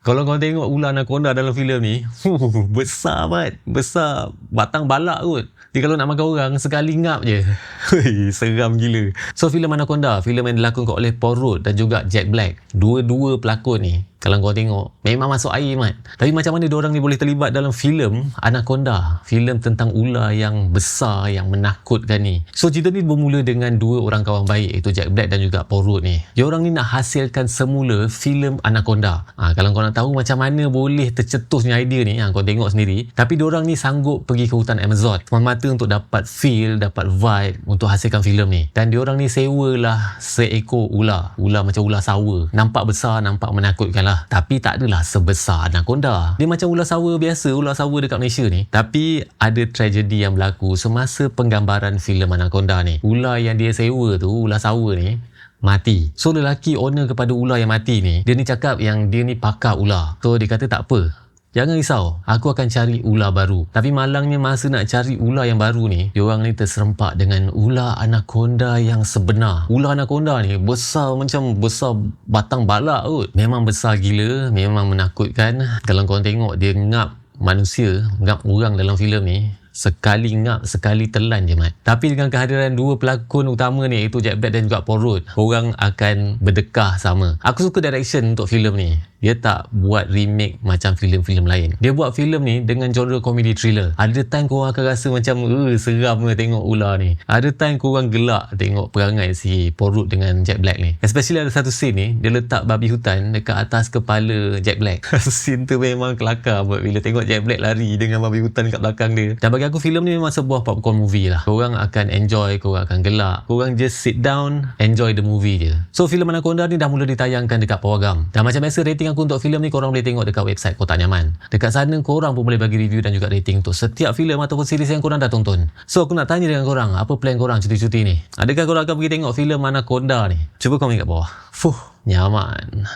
Kalau kau tengok ular anaconda dalam filem ni, besar banget. Besar, batang balak kot. Dia kalau nak makan orang, sekali ngap je. Seram gila. So, filem Anaconda, filem yang dilakon oleh Paul Rudd dan juga Jack Black. Dua-dua pelakon ni, kalau kau tengok, memang masuk air, mat. Tapi macam mana diorang ni boleh terlibat dalam filem Anaconda? Filem tentang ular yang besar, yang menakutkan ni. So, cerita ni bermula dengan dua orang kawan baik, iaitu Jack Black dan juga Paul Rudd ni. Diorang ni nak hasilkan semula filem Anaconda. Kalau kau nak tahu macam mana boleh tercetusnya idea ni, kau tengok sendiri. Tapi diorang ni sanggup pergi ke hutan Amazon semata untuk dapat feel, dapat vibe untuk hasilkan filem ni. Dan diorang ni sewalah seekor ular. Ular macam ular sawa. Nampak besar, nampak menakutkan lah. Tapi tak adalah sebesar anaconda. Dia macam ular sawa biasa, ular sawa dekat Malaysia ni. Tapi ada tragedi yang berlaku semasa penggambaran filem Anaconda ni. Ular yang dia sewa tu, ular sawa ni, mati. So lelaki owner kepada ular yang mati ni, dia ni cakap yang dia ni pakar ular. So dia kata tak apa, jangan risau, aku akan cari ular baru. Tapi malangnya masa nak cari ular yang baru ni, diorang ni terserempak dengan ular anaconda yang sebenar. Ular anaconda ni besar macam besar batang balak kot. Memang besar gila, memang menakutkan. Kalau korang tengok dia ngap manusia, ngap orang dalam filem ni, sekali ngap, sekali telan je, mat. Tapi dengan kehadiran dua pelakon utama ni, iaitu Jack Black dan juga Paul Rudd, korang akan berdekah sama. Aku suka direction untuk filem ni. Dia tak buat remake macam filem-filem lain. Dia buat filem ni dengan genre comedy thriller. Ada time korang akan rasa macam seram ke tengok ular ni. Ada time korang gelak tengok perangai si Paul Rudd dengan Jack Black ni. Especially ada satu scene ni, dia letak babi hutan dekat atas kepala Jack Black. Scene tu memang kelakar bila tengok Jack Black lari dengan babi hutan kat belakang dia. Dan bagi aku filem ni memang sebuah popcorn movie lah. Korang akan enjoy, korang akan gelak. Korang just sit down, enjoy the movie je. So filem Anaconda ni dah mula ditayangkan dekat Pawagam. Dan macam biasa, rating aku untuk filem ni korang boleh tengok dekat website Kotak Nyaman. Dekat sana korang pun boleh bagi review dan juga rating untuk setiap filem ataupun series yang korang dah tonton. So aku nak tanya dengan korang, apa plan korang cuti-cuti ni? Adakah korang akan pergi tengok filem Anaconda ni? Cuba komen kat bawah. Nyaman.